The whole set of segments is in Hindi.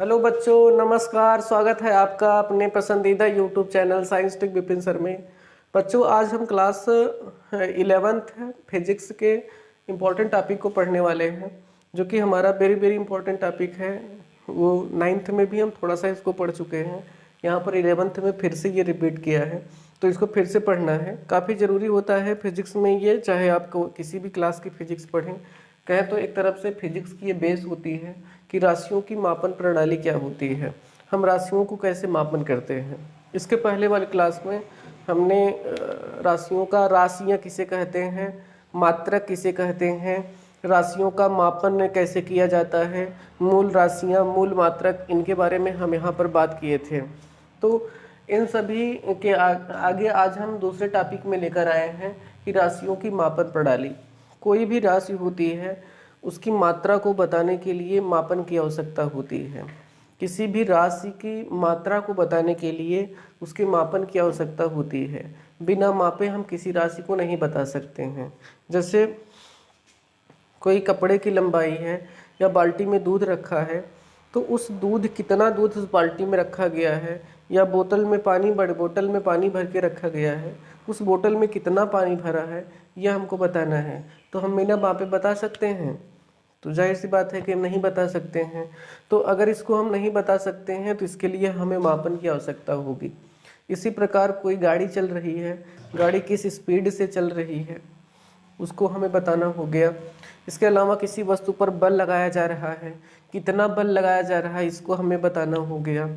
हेलो बच्चों, नमस्कार। स्वागत है आपका अपने पसंदीदा YouTube channel science tech Vipin sir में। बच्चों, आज हम क्लास 11th फिजिक्स के इम्पोर्टेंट टॉपिक को पढ़ने वाले हैं, जो कि हमारा वेरी वेरी इंपॉर्टेंट टॉपिक है। वो 9th में भी हम थोड़ा सा इसको पढ़ चुके हैं, यहाँ पर 11th में फिर से ये रिपीट किया है, तो इसको फिर से पढ़ना है। काफ़ी ज़रूरी होता है फिजिक्स में ये, चाहे आप किसी भी क्लास की फिजिक्स पढ़ें। कहें तो एक तरफ से फिजिक्स की ये बेस होती है कि राशियों की मापन प्रणाली क्या होती है, हम राशियों को कैसे मापन करते हैं। इसके पहले वाली क्लास में हमने राशियों का, राशियाँ किसे कहते हैं, मात्रक किसे कहते हैं, राशियों का मापन कैसे किया जाता है, मूल राशियाँ, मूल मात्रक, इनके बारे में हम यहाँ पर बात किए थे। तो इन सभी के आगे आज हम दूसरे टॉपिक में लेकर आए हैं कि राशियों की मापन प्रणाली। कोई भी राशि होती है, उसकी मात्रा को बताने के लिए मापन की आवश्यकता होती है। किसी भी राशि की मात्रा को बताने के लिए उसके मापन की आवश्यकता होती है। बिना मापे हम किसी राशि को नहीं बता सकते हैं। जैसे कोई कपड़े की लंबाई है या बाल्टी में दूध रखा है, तो उस दूध, कितना दूध उस बाल्टी में रखा गया है, या बोतल में पानी, बड़े बोतल में पानी भर के रखा गया है, उस बोतल में कितना पानी भरा है, यह हमको बताना है। तो हम बिना मापे बता सकते हैं? तो जाहिर सी बात है कि हम नहीं बता सकते हैं। तो अगर इसको हम नहीं बता सकते हैं तो इसके लिए हमें मापन की आवश्यकता होगी। इसी प्रकार कोई गाड़ी चल रही है, गाड़ी किस स्पीड से चल रही है, उसको हमें बताना हो गया। इसके अलावा किसी वस्तु पर बल लगाया जा रहा है, कितना बल लगाया जा रहा है, इसको हमें बताना हो गया।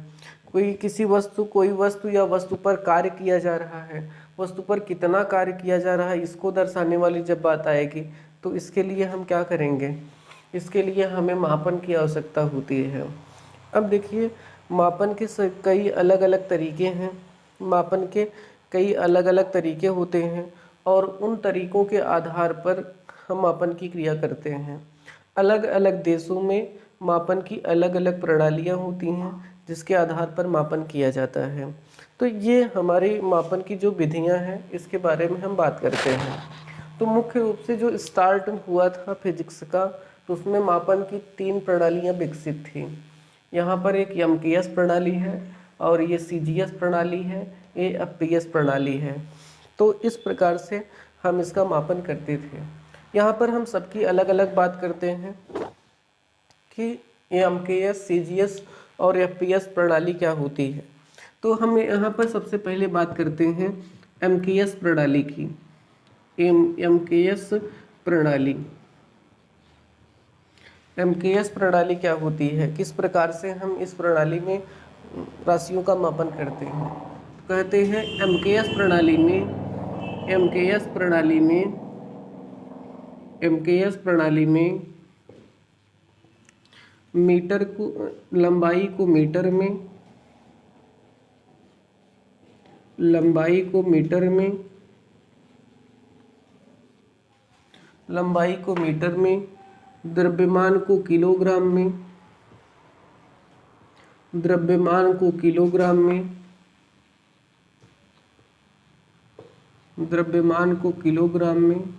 कोई वस्तु या वस्तु पर कार्य किया जा रहा है, वस्तु पर कितना कार्य किया जा रहा है, इसको दर्शाने वाली जब बात आएगी तो इसके लिए हम क्या करेंगे, इसके लिए हमें मापन की आवश्यकता होती है। अब देखिए, मापन के कई अलग अलग तरीके हैं, मापन के कई अलग अलग तरीके होते हैं, और उन तरीकों के आधार पर हम मापन की क्रिया करते हैं। अलग अलग देशों में मापन की अलग अलग प्रणालियाँ होती हैं, जिसके आधार पर मापन किया जाता है। तो ये हमारी मापन की जो विधियाँ हैं, इसके बारे में हम बात करते हैं। तो मुख्य रूप से जो स्टार्ट हुआ था फिजिक्स का, तो उसमें मापन की 3 प्रणालियाँ विकसित थी। यहाँ पर एक यमकेएस प्रणाली है, और ये सीजीएस प्रणाली है, ये एफपीएस प्रणाली है। तो इस प्रकार से हम इसका मापन करते थे। यहाँ पर हम सबकी अलग अलग बात करते हैं कि यमकेएस, सीजीएस और एफपीएस प्रणाली क्या होती है। तो हम यहाँ पर सबसे पहले बात करते हैं एमकेएस प्रणाली की। एमकेएस प्रणाली, एमकेएस प्रणाली क्या होती है, किस प्रकार से हम इस प्रणाली में राशियों का मापन करते हैं। कहते हैं एमकेएस प्रणाली में, एमकेएस प्रणाली में, एमकेएस प्रणाली में मीटर को, लंबाई को मीटर में, लंबाई को मीटर में, लंबाई को मीटर में, द्रव्यमान को किलोग्राम में, द्रव्यमान को किलोग्राम में, द्रव्यमान को किलोग्राम में,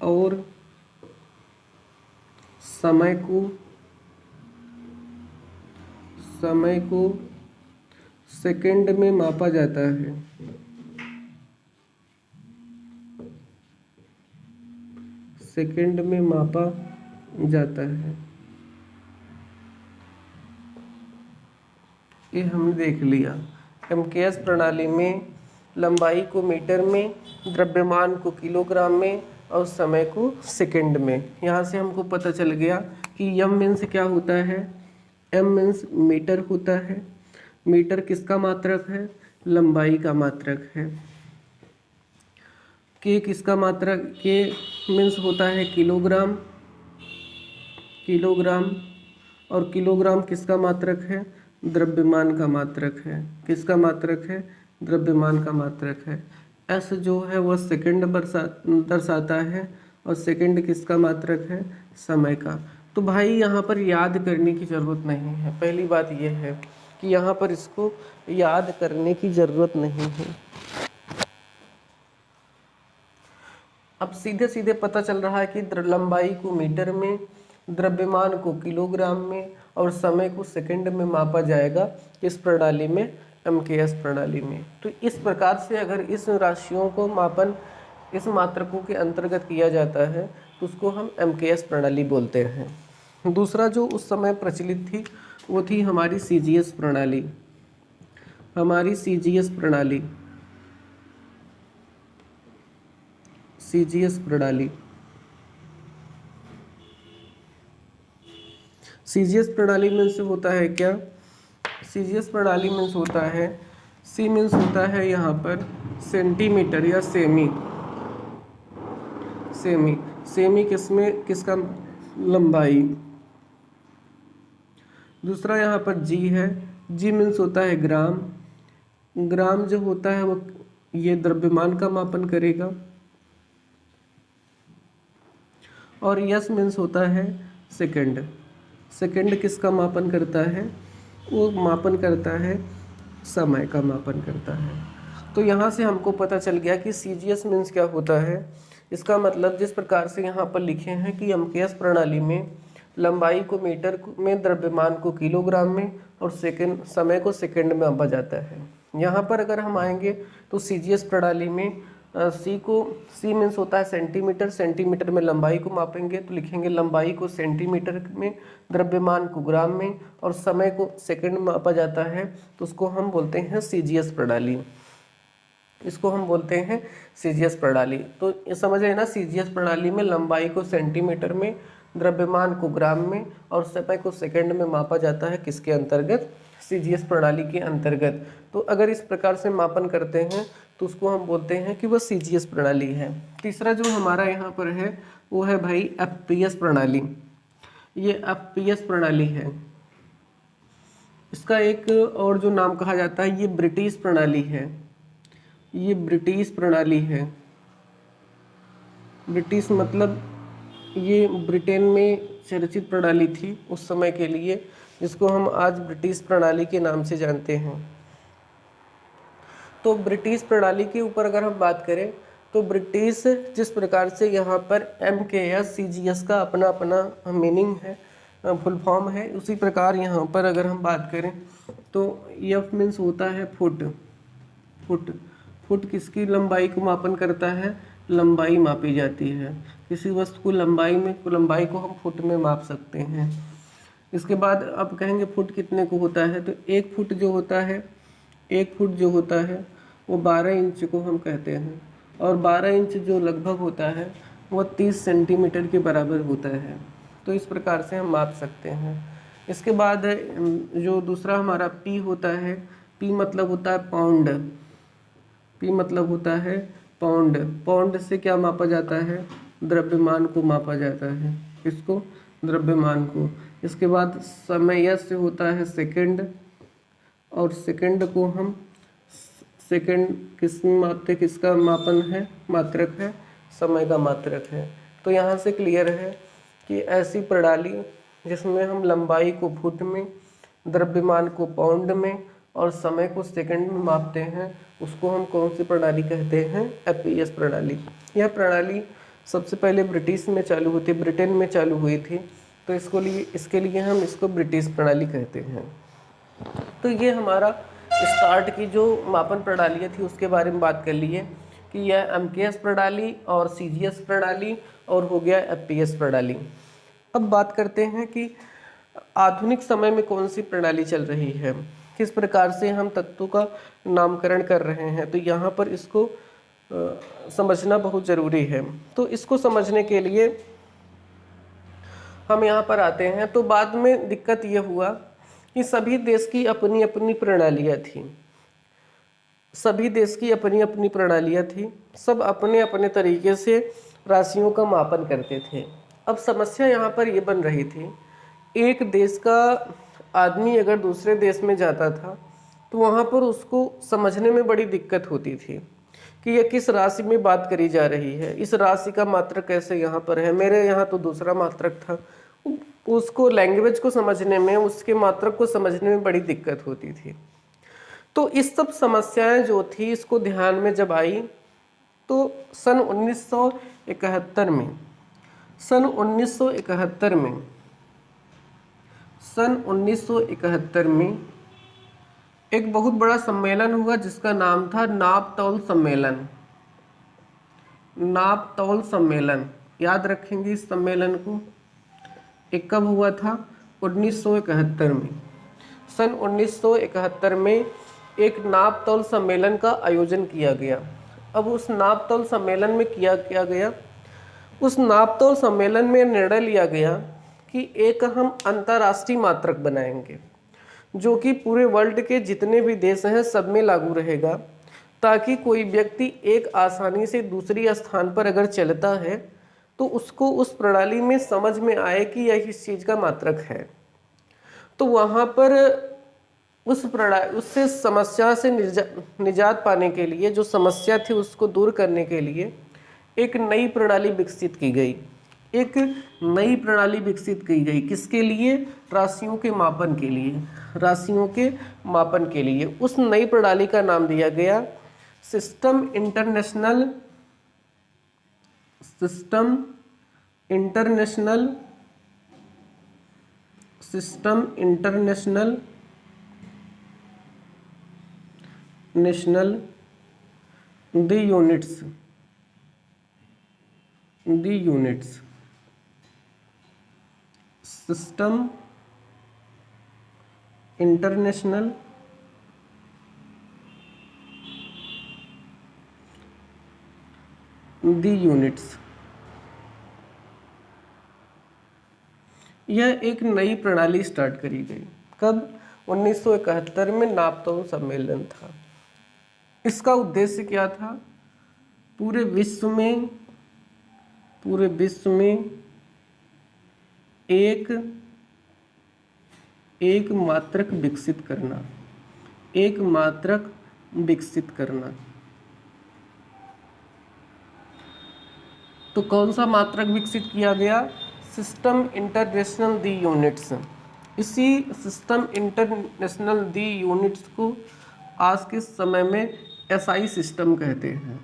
और समय को, समय को सेकंड में मापा जाता है। सेकंड में मापा जाता है। ये हमने देख लिया। एमकेएस प्रणाली में लंबाई को मीटर में, द्रव्यमान को किलोग्राम में, और समय को सेकंड में। यहाँ से हमको पता चल गया कि एम मीन्स क्या होता है। एम मीन्स मीटर होता है। मीटर किसका मात्रक है? लंबाई का मात्रक है। के किसका मात्रक? के मीन्स होता है किलोग्राम, किलोग्राम, और किलोग्राम किसका मात्रक है? द्रव्यमान का मात्रक है। किसका मात्रक है? द्रव्यमान का मात्रक है। एस जो है वह सेकंड दर्शाता है, और सेकंड किसका मात्रक है? समय का। तो भाई यहाँ पर याद करने की ज़रूरत नहीं है। पहली बात यह है कि यहाँ पर इसको याद करने की ज़रूरत नहीं है। अब सीधे सीधे पता चल रहा है कि लंबाई को मीटर में, द्रव्यमान को किलोग्राम में और समय को सेकंड में मापा जाएगा इस प्रणाली में, एमकेएस प्रणाली में। तो इस प्रकार से अगर इस राशियों को मापन इस मात्रकों के अंतर्गत किया जाता है तो उसको हम एमकेएस प्रणाली बोलते हैं। दूसरा जो उस समय प्रचलित थी वो थी हमारी सीजीएस प्रणाली। हमारी सीजीएस प्रणाली, सीजीएस प्रणाली, सीजीएस प्रणाली में से होता है क्या? सीजीएस प्रणाली में होता है, सी मीन्स होता है यहाँ पर सेंटीमीटर या सेमी। सेमी, सेमी किसमें, किसका लंबाई। दूसरा यहाँ पर जी है, जी मीन्स होता है ग्राम। ग्राम जो होता है वो ये द्रव्यमान का मापन करेगा। और यस मीन्स होता है सेकंड। सेकंड किसका मापन करता है? वो मापन करता है समय का मापन करता है। तो यहाँ से हमको पता चल गया कि सीजीएस मीन्स क्या होता है। इसका मतलब जिस प्रकार से यहाँ पर लिखे हैं कि एमकेएस प्रणाली में लंबाई को मीटर में, द्रव्यमान को किलोग्राम में और सेकंड, समय को सेकंड में मापा जाता है। यहाँ पर अगर हम आएंगे तो सीजीएस प्रणाली में सी मीन्स होता है सेंटीमीटर। सेंटीमीटर में लंबाई को मापेंगे तो लिखेंगे लंबाई को सेंटीमीटर में, द्रव्यमान को ग्राम में और समय को सेकंड में मापा जाता है, तो उसको हम बोलते हैं सीजीएस प्रणाली। इसको हम बोलते हैं सीजीएस प्रणाली। तो ये समझ रहे हैं ना, सीजीएस प्रणाली में लंबाई को सेंटीमीटर में, द्रव्यमान को ग्राम में और समय को सेकंड में मापा जाता है। किसके अंतर्गत? सीजीएस प्रणाली के अंतर्गत। तो अगर इस प्रकार से मापन करते हैं तो उसको हम बोलते हैं कि वह सीजीएस प्रणाली है। तीसरा जो हमारा यहाँ पर है वो है भाई एफपीएस प्रणाली। ये एफपीएस प्रणाली है। इसका एक और जो नाम कहा जाता है, ये ब्रिटिश प्रणाली है। ये ब्रिटिश प्रणाली है। ब्रिटिश मतलब ये ब्रिटेन में चर्चित प्रणाली थी उस समय के लिए, जिसको हम आज ब्रिटिश प्रणाली के नाम से जानते हैं। तो ब्रिटिश प्रणाली के ऊपर अगर हम बात करें तो ब्रिटिश जिस प्रकार से यहाँ पर एमकेएस सीजीएस का अपना अपना मीनिंग है, फुल फॉर्म है, उसी प्रकार यहाँ पर अगर हम बात करें तो एफ मीन्स होता है फुट। फुट, फुट किसकी लंबाई को मापन करता है? लंबाई मापी जाती है किसी वस्तु को लंबाई में, लंबाई को हम फुट में माप सकते हैं। इसके बाद अब कहेंगे फुट कितने को होता है, तो एक फुट जो होता है, एक फुट जो होता है वो 12 इंच को हम कहते हैं, और 12 इंच जो लगभग होता है वो 30 सेंटीमीटर के बराबर होता है। तो इस प्रकार से हम माप सकते हैं। इसके बाद जो दूसरा हमारा पी होता है, पी मतलब होता है पाउंड। पी मतलब होता है पाउंड। पाउंड से क्या मापा जाता है? द्रव्यमान को मापा जाता है। इसको द्रव्यमान को। इसके बाद समय से होता है सेकंड, और सेकंड को हम सेकंड किस मापते, किसका मापन है? मात्रक है, समय का मात्रक है। तो यहाँ से क्लियर है कि ऐसी प्रणाली जिसमें हम लंबाई को फुट में, द्रव्यमान को पाउंड में और समय को सेकंड में मापते हैं, उसको हम कौन सी प्रणाली कहते हैं? एफपीएस प्रणाली। यह प्रणाली सबसे पहले ब्रिटिश में चालू हुई थी, ब्रिटेन में चालू हुई थी, तो इसके लिए हम इसको ब्रिटिश प्रणाली कहते हैं। तो ये हमारा स्टार्ट की जो मापन प्रणालियाँ थी उसके बारे में बात कर लिए कि यह एमकेएस प्रणाली और सीजीएस प्रणाली और हो गया एफपीएस प्रणाली। अब बात करते हैं कि आधुनिक समय में कौन सी प्रणाली चल रही है, किस प्रकार से हम तत्वों का नामकरण कर रहे हैं। तो यहाँ पर इसको समझना बहुत ज़रूरी है। तो इसको समझने के लिए हम यहाँ पर आते हैं। तो बाद में दिक्कत ये हुआ कि सभी देश की अपनी अपनी प्रणालियाँ थी। सभी देश की अपनी अपनी प्रणालियाँ थी, सब अपने अपने तरीके से राशियों का मापन करते थे। अब समस्या यहाँ पर ये बन रही थी, एक देश का आदमी अगर दूसरे देश में जाता था तो वहाँ पर उसको समझने में बड़ी दिक्कत होती थी कि ये किस राशि में बात करी जा रही है, इस राशि का मात्रक कैसे यहाँ पर है, मेरे यहाँ तो दूसरा मात्रक था। उसको लैंग्वेज को समझने में, उसके मात्रक को समझने में बड़ी दिक्कत होती थी। तो इस सब समस्याएं जो थी, इसको ध्यान में जब आई तो सन 1971 में सन 1971 में एक बहुत बड़ा सम्मेलन हुआ जिसका नाम था नापतौल सम्मेलन। नापतौल सम्मेलन, याद रखेंगे इस सम्मेलन को। एक कब हुआ था? 1971 में। सन 1971 में एक नापतौल सम्मेलन का आयोजन किया गया। अब उस नापतौल सम्मेलन में क्या गया? उस नापतौल सम्मेलन में निर्णय लिया गया कि एक हम अंतर्राष्ट्रीय मात्रक बनाएंगे जो कि पूरे वर्ल्ड के जितने भी देश हैं सब में लागू रहेगा, ताकि कोई व्यक्ति एक आसानी से दूसरी स्थान पर अगर चलता है तो उसको उस प्रणाली में समझ में आए कि यह इस चीज़ का मात्रक है। तो वहाँ पर उससे समस्या से निजात पाने के लिए, जो समस्या थी उसको दूर करने के लिए एक नई प्रणाली विकसित की गई। एक नई प्रणाली विकसित की गई किसके लिए? राशियों के मापन के लिए। राशियों के मापन के लिए उस नई प्रणाली का नाम दिया गया system international the units. System international the units. यह एक नई प्रणाली स्टार्ट करी गई। कब? 1971 में नापतौल सम्मेलन था। इसका उद्देश्य क्या था? पूरे विश्व में एक मात्रक विकसित करना। एक मात्रक विकसित करना। तो कौन सा मात्रक विकसित किया गया? System international the units. इसी सिस्टम इंटरनेशनल द यूनिट्स को आज के समय में एसआई सिस्टम कहते हैं।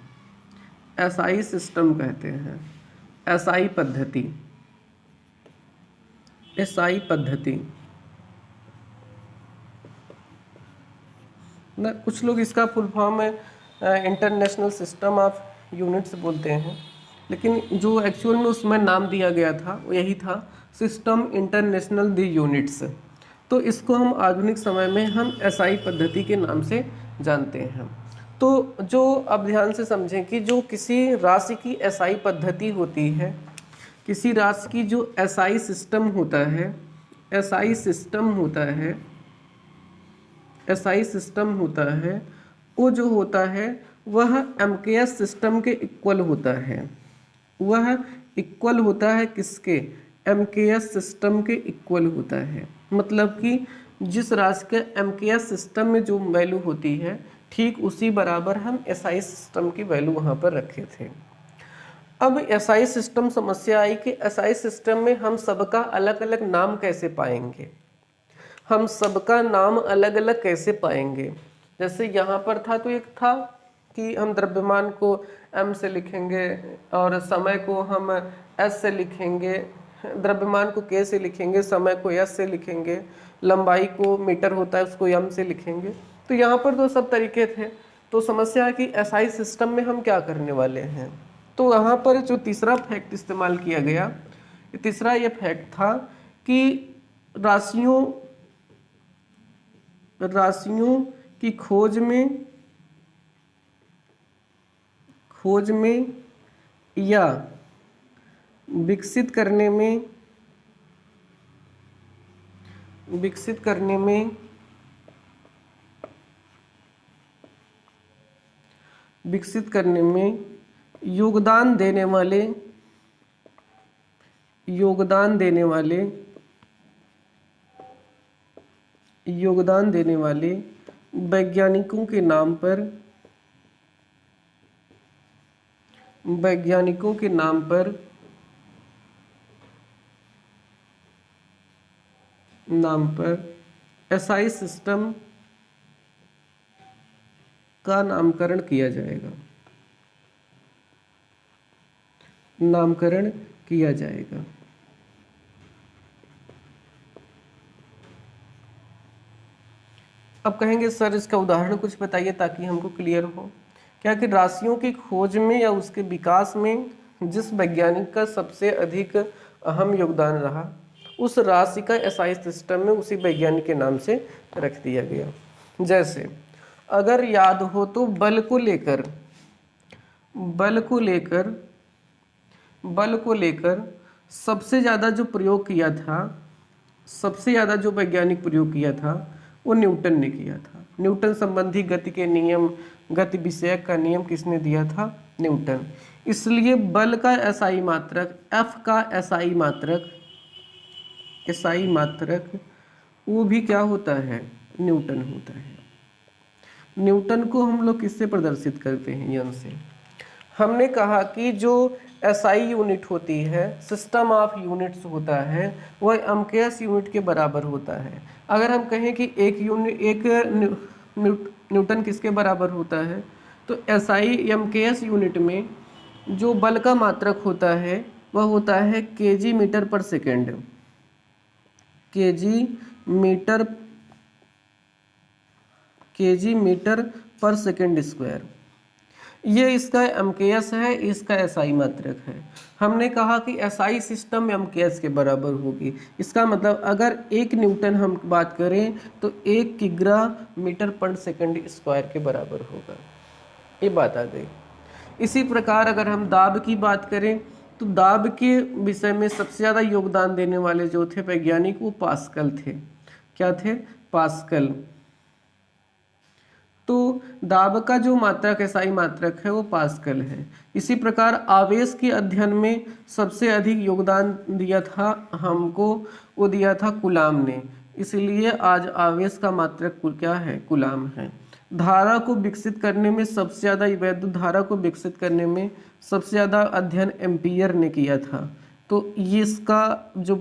एसआई सिस्टम कहते हैं। एसआई पद्धति। एसआई पद्धति ना, कुछ लोग इसका full form international system of units बोलते हैं, लेकिन जो एक्चुअल में उसमें नाम दिया गया था वो यही था, सिस्टम इंटरनेशनल द यूनिट्स। तो इसको हम आधुनिक समय में हम एसआई पद्धति के नाम से जानते हैं। तो जो अब ध्यान से समझें कि जो किसी राशि की एसआई पद्धति होती है, किसी राशि की जो एसआई सिस्टम होता है, एसआई सिस्टम होता है, एसआई सिस्टम होता है, वो जो होता है वह एमकेएस सिस्टम के इक्वल होता है। वह इक्वल होता है किसके? एमकेएस सिस्टम के इक्वल होता है। मतलब कि जिस राशि के एमकेएस सिस्टम में जो वैल्यू होती है ठीक उसी बराबर हम एसआई सिस्टम की वैल्यू वहाँ पर रखे थे। अब एसआई सिस्टम समस्या आई कि एसआई सिस्टम में हम सबका अलग अलग नाम कैसे पाएंगे? हम सबका नाम अलग अलग कैसे पाएंगे? जैसे यहाँ पर था तो एक था कि हम द्रव्यमान को m से लिखेंगे और समय को हम s से लिखेंगे, द्रव्यमान को k से लिखेंगे, समय को s से लिखेंगे, लंबाई को मीटर होता है उसको m से लिखेंगे। तो यहाँ पर तो सब तरीके थे। तो समस्या है कि एसआई सिस्टम में हम क्या करने वाले हैं। तो यहाँ पर जो तीसरा फैक्ट इस्तेमाल किया गया, तीसरा ये फैक्ट था कि राशियों की खोज में या विकसित करने में योगदान देने वाले वैज्ञानिकों के नाम पर एसआई सिस्टम का नामकरण किया किया जाएगा। अब कहेंगे सर इसका उदाहरण कुछ बताइए ताकि हमको क्लियर हो। क्या कि राशियों की खोज में या उसके विकास में जिस वैज्ञानिक का सबसे अधिक अहम योगदान रहा, उस राशि का एसआई सिस्टम में उसी वैज्ञानिक के नाम से रख दिया गया। जैसे अगर याद हो तो बल को लेकर सबसे ज़्यादा जो प्रयोग किया था, सबसे ज़्यादा जो वैज्ञानिक प्रयोग किया था वो न्यूटन ने किया था। न्यूटन संबंधी गति के नियम, गति विषयक का नियम किसने दिया था? न्यूटन। इसलिए बल का एसआई मात्रक, एफ का एसआई मात्रक वो भी क्या होता है? न्यूटन होता है। न्यूटन को हम लोग किससे प्रदर्शित करते हैं? यन से। हमने कहा कि जो एसआई यूनिट होती है, सिस्टम ऑफ यूनिट्स होता है, वह एमकेएस यूनिट के बराबर होता है। अगर हम कहें कि एक न्यूटन किसके बराबर होता है, तो एसआई एमकेएस यूनिट में जो बल का मात्रक होता है वह होता है केजी मीटर पर सेकेंड। केजी मीटर पर सेकेंड स्क्वायर। ये इसका एमकेएस है, इसका एसआई मात्रक है। हमने कहा कि एसआई सिस्टम एमकेएस के बराबर होगी। इसका मतलब अगर 1 न्यूटन हम बात करें तो 1 किग्रा मीटर पर सेकंड स्क्वायर के बराबर होगा। ये बात आ गई। इसी प्रकार अगर हम दाब की बात करें तो दाब के विषय में सबसे ज़्यादा योगदान देने वाले जो थे वैज्ञानिक, वो पास्कल थे। क्या थे? पास्कल। तो दाब का जो मात्रक, एसआई मात्रक है, वो पास्कल है। इसी प्रकार आवेश के अध्ययन में सबसे अधिक योगदान दिया था हमको, वो दिया था कूलाम ने। इसलिए आज आवेश का मात्रक क्या है? कूलाम है। धारा को विकसित करने में सबसे ज़्यादा, वैद्युत धारा को विकसित करने में सबसे ज़्यादा अध्ययन एम्पियर ने किया था। तो ये इसका जो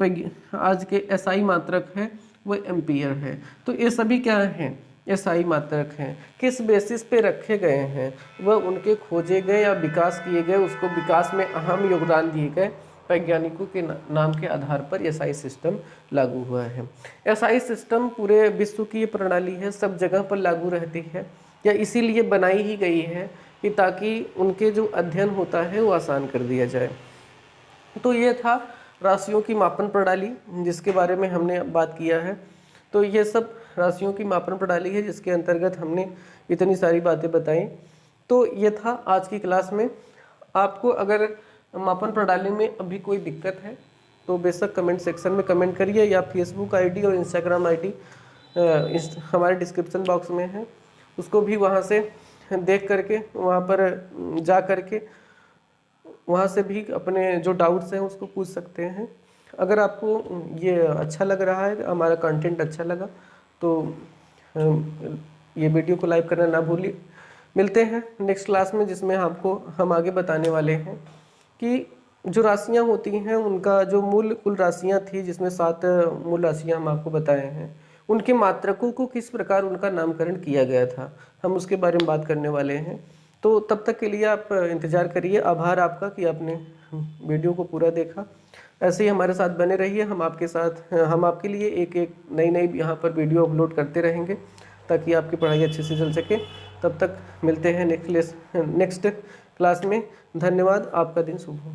आज के एसआई मात्रक है वो एम्पियर है। तो ये सभी क्या हैं? एसआई मात्रक हैं। किस बेसिस पे रखे गए हैं? वह उनके खोजे गए या विकास किए गए, उसको विकास में अहम योगदान दिए गए वैज्ञानिकों के नाम के आधार पर एसआई सिस्टम लागू हुआ है। एसआई सिस्टम पूरे विश्व की प्रणाली है, सब जगह पर लागू रहती है, या इसीलिए बनाई ही गई है कि ताकि उनके जो अध्ययन होता है वो आसान कर दिया जाए। तो ये था राशियों की मापन प्रणाली जिसके बारे में हमने बात किया है। तो ये सब राशियों की मापन प्रणाली है जिसके अंतर्गत हमने इतनी सारी बातें बताई। तो ये था आज की क्लास में। आपको अगर मापन प्रणाली में अभी कोई दिक्कत है तो बेशक कमेंट सेक्शन में कमेंट करिए, या फेसबुक आईडी और इंस्टाग्राम आईडी हमारे डिस्क्रिप्शन बॉक्स में है, उसको भी वहाँ से देख करके, वहाँ पर जा करके वहाँ से भी अपने जो डाउट्स हैं उसको पूछ सकते हैं। अगर आपको ये अच्छा लग रहा है, हमारा कंटेंट अच्छा लगा, तो ये वीडियो को लाइक करना ना भूलिए। मिलते हैं नेक्स्ट क्लास में जिसमें हम आगे बताने वाले हैं कि जो राशियाँ होती हैं उनका जो मूल कुल राशियाँ थी, जिसमें 7 मूल राशियाँ हम आपको बताए हैं, उनके मात्रकों को किस प्रकार उनका नामकरण किया गया था, हम उसके बारे में बात करने वाले हैं। तो तब तक के लिए आप इंतज़ार करिए। आभार आपका कि आपने वीडियो को पूरा देखा। ऐसे ही हमारे साथ बने रहिए। हम आपके लिए एक नई यहाँ पर वीडियो अपलोड करते रहेंगे ताकि आपकी पढ़ाई अच्छे से चल सके। तब तक मिलते हैं नेक्स्ट क्लास में। धन्यवाद। आपका दिन शुभ हो।